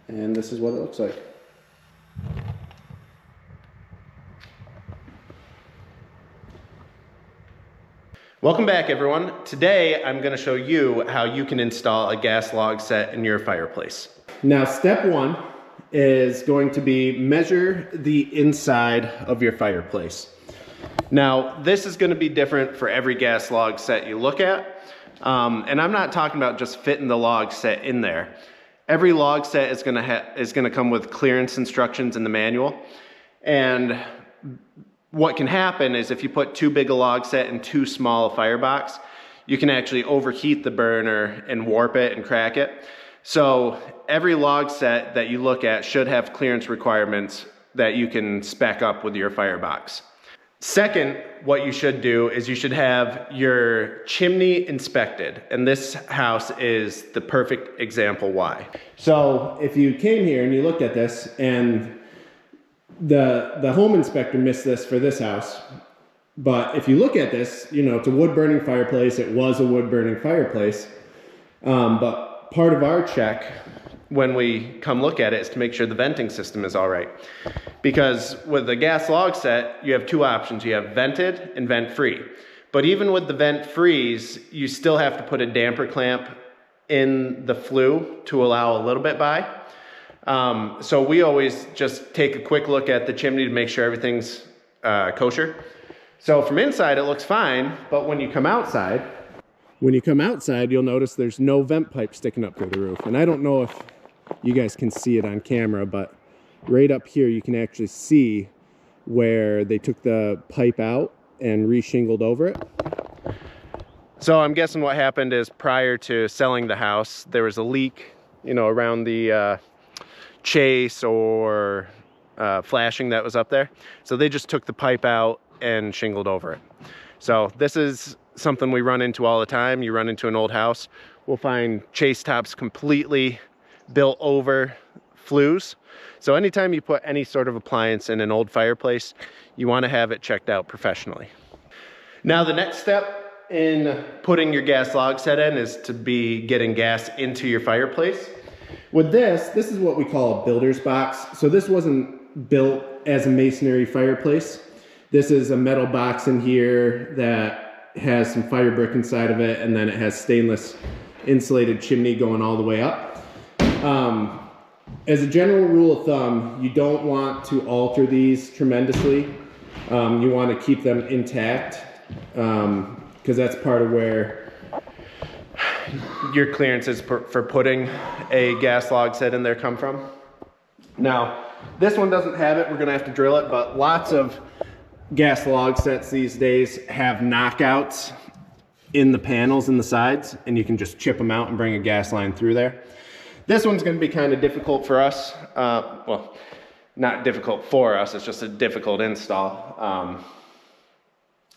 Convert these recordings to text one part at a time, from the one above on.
And this is what it looks like. Welcome back, everyone. Today I'm going to show you how you can install a gas log set in your fireplace. Now, step one is going to be measure the inside of your fireplace. Now, this is going to be different for every gas log set you look at. And I'm not talking about just fitting the log set in there. Every log set is going to come with clearance instructions in the manual. And what can happen is if you put too big a log set in too small a firebox, you can actually overheat the burner and warp it and crack it. So every log set that you look at should have clearance requirements that you can spec up with your firebox. Second, what you should do is you should have your chimney inspected. And this house is the perfect example why. So if you came here and you looked at this and the home inspector missed this for this house, but if you look at this, you know, it's a wood burning fireplace. It was a wood burning fireplace. But part of our check when we come look at it is to make sure the venting system is all right. Because with a gas log set, you have two options. You have vented and vent free. But even with the vent freeze, you still have to put a damper clamp in the flue to allow a little bit by. So we always just take a quick look at the chimney to make sure everything's kosher. So from inside, it looks fine, but when you come outside, you'll notice there's no vent pipe sticking up through the roof. And I don't know if you guys can see it on camera, but right up here, you can actually see where they took the pipe out and re-shingled over it. So I'm guessing what happened is prior to selling the house, there was a leak, you know, around the chase or flashing that was up there. So they just took the pipe out and shingled over it. So this is something we run into all the time. You run into an old house, we'll find chase tops completely built over flues. So anytime you put any sort of appliance in an old fireplace, you want to have it checked out professionally. Now the next step in putting your gas log set in is to be getting gas into your fireplace. With this is what we call a builder's box. So this wasn't built as a masonry fireplace. This is a metal box in here that has some fire brick inside of it, and then it has stainless insulated chimney going all the way up. As a general rule of thumb, you don't want to alter these tremendously. You want to keep them intact because that's part of where your clearances for putting a gas log set in there come from. Now, this one doesn't have it. We're going to have to drill it, but lots of gas log sets these days have knockouts in the panels and the sides, and you can just chip them out and bring a gas line through there. This one's going to be kind of difficult for us. Well, not difficult for us, it's just a difficult install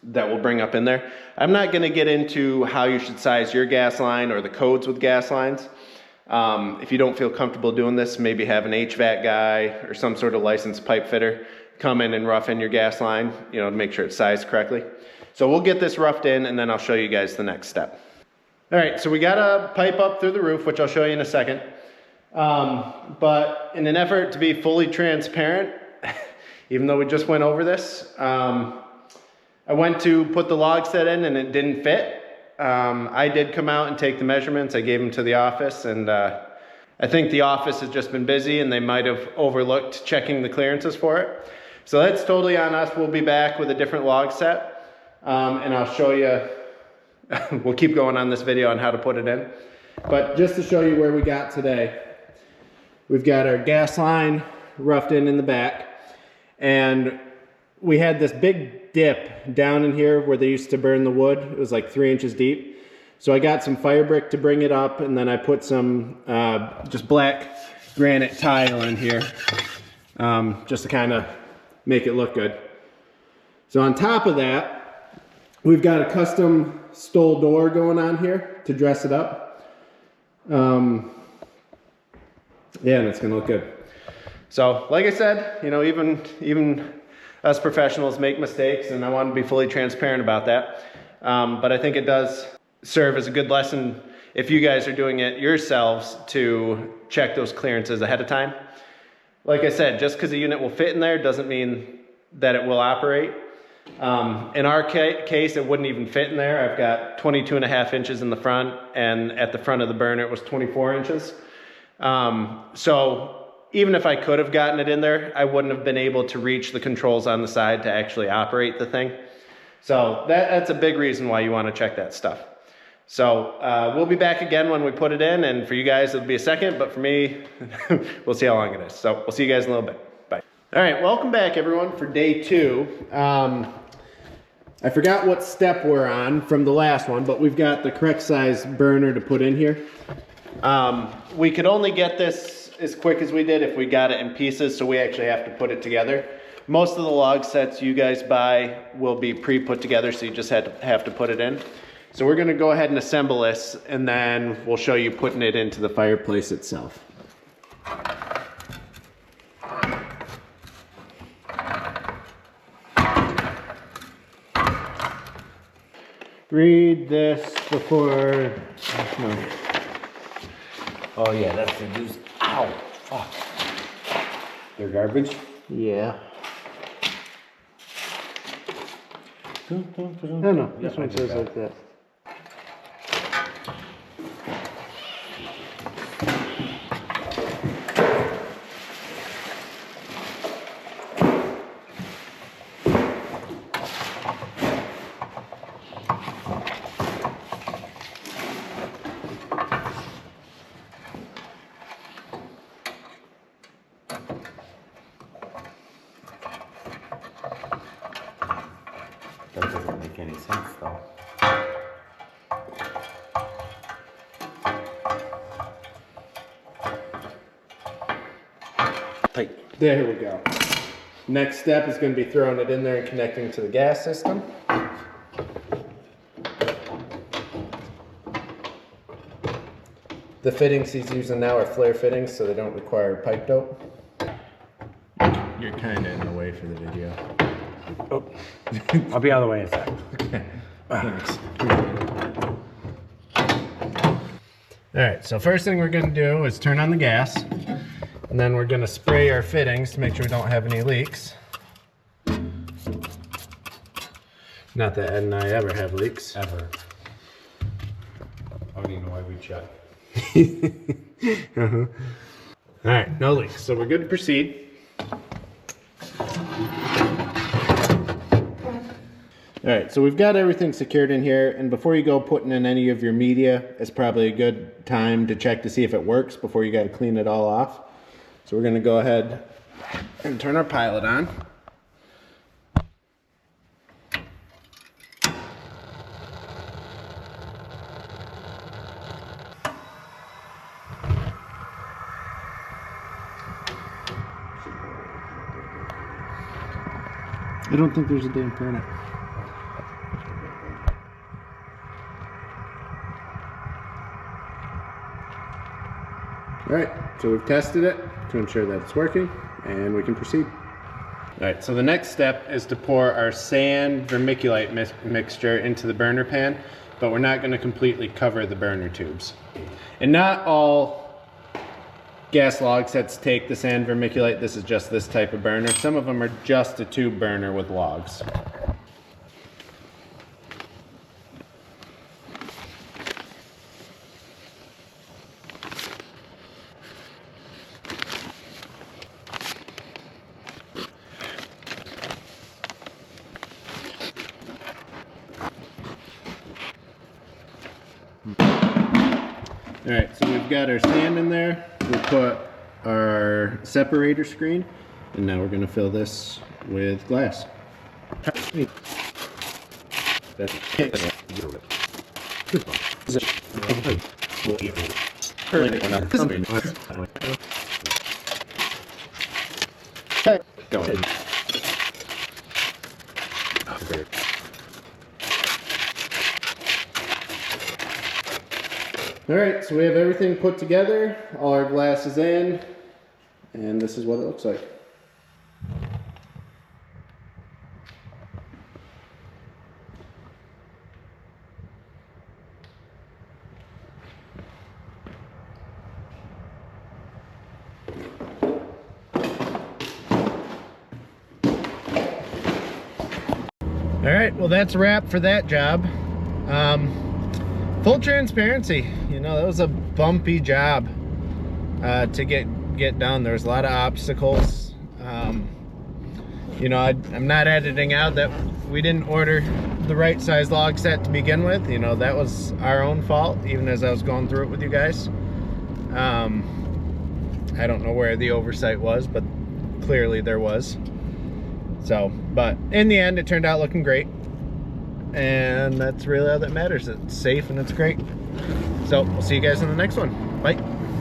that we'll bring up in there. I'm not going to get into how you should size your gas line or the codes with gas lines. If you don't feel comfortable doing this, maybe have an HVAC guy or some sort of licensed pipe fitter come in and rough in your gas line, you know, to make sure it's sized correctly. So we'll get this roughed in and then I'll show you guys the next step. All right, so we got a pipe up through the roof, which I'll show you in a second. But in an effort to be fully transparent, even though we just went over this, I went to put the log set in and it didn't fit. I did come out and take the measurements. I gave them to the office, and I think the office has just been busy and they might have overlooked checking the clearances for it. So that's totally on us. We'll be back with a different log set, and I'll show you. We'll keep going on this video on how to put it in. But just to show you where we got today, we've got our gas line roughed in the back, and we had this big dip down in here where they used to burn the wood. It was like 3 inches deep. So I got some fire brick to bring it up, and then I put some just black granite tile in here just to kind of make it look good. So on top of that, we've got a custom stole door going on here to dress it up. Yeah, and it's gonna look good. So like I said, you know, even us professionals make mistakes, and I want to be fully transparent about that. But I think it does serve as a good lesson if you guys are doing it yourselves to check those clearances ahead of time. Like I said, just because a unit will fit in there doesn't mean that it will operate. In our case, it wouldn't even fit in there. I've got 22.5 inches in the front, and at the front of the burner it was 24 inches. So even if I could have gotten it in there, I wouldn't have been able to reach the controls on the side to actually operate the thing. So that's a big reason why you want to check that stuff. So we'll be back again when we put it in, and for you guys it'll be a second, but for me, we'll see how long it is. So we'll see you guys in a little bit. Bye. All right, welcome back everyone for day 2. I forgot what step we're on from the last one, but we've got the correct size burner to put in here. We could only get this as quick as we did if we got it in pieces, so we actually have to put it together. Most of the log sets you guys buy will be pre-put together, so you just have to put it in. So we're gonna go ahead and assemble this, and then we'll show you putting it into the fireplace itself. Read this before, no. Oh yeah, that's the juice. Ow, fuck. They're garbage? Yeah. No, this one says like that. That doesn't make any sense though. Tight. There we go. Next step is going to be throwing it in there and connecting to the gas system. The fittings he's using now are flare fittings, so they don't require pipe dope. You're kind of in the way for the video. Oh. I'll be out of the way in a sec. Okay. Thanks. Alright, so first thing we're going to do is turn on the gas, and then we're going to spray our fittings to make sure we don't have any leaks. Not that Ed and I ever have leaks. Ever. I don't even know why we check. Alright, no leaks, so we're good to proceed. Alright, so we've got everything secured in here, and before you go putting in any of your media, it's probably a good time to check to see if it works before you got to clean it all off. So we're going to go ahead and turn our pilot on. I don't think there's a damn burn it. Alright, so we've tested it to ensure that it's working, and we can proceed. Alright, so the next step is to pour our sand vermiculite mixture into the burner pan, but we're not going to completely cover the burner tubes. And not all gas log sets take the sand vermiculite. This is just this type of burner. Some of them are just a tube burner with logs. Alright, so we've got our sand in there. We'll put our separator screen, and now we're going to fill this with glass. Go ahead. Alright, so we have everything put together, all our glass is in, and this is what it looks like. All right, well, that's a wrap for that job. Full transparency, you know, that was a bumpy job to get done. There was a lot of obstacles. You know, I'm not editing out that we didn't order the right size log set to begin with. You know, that was our own fault, even as I was going through it with you guys. I don't know where the oversight was, but clearly there was. So, but in the end, it turned out looking great. And that's really all that matters. It's safe and it's great. So we'll see you guys in the next one. Bye.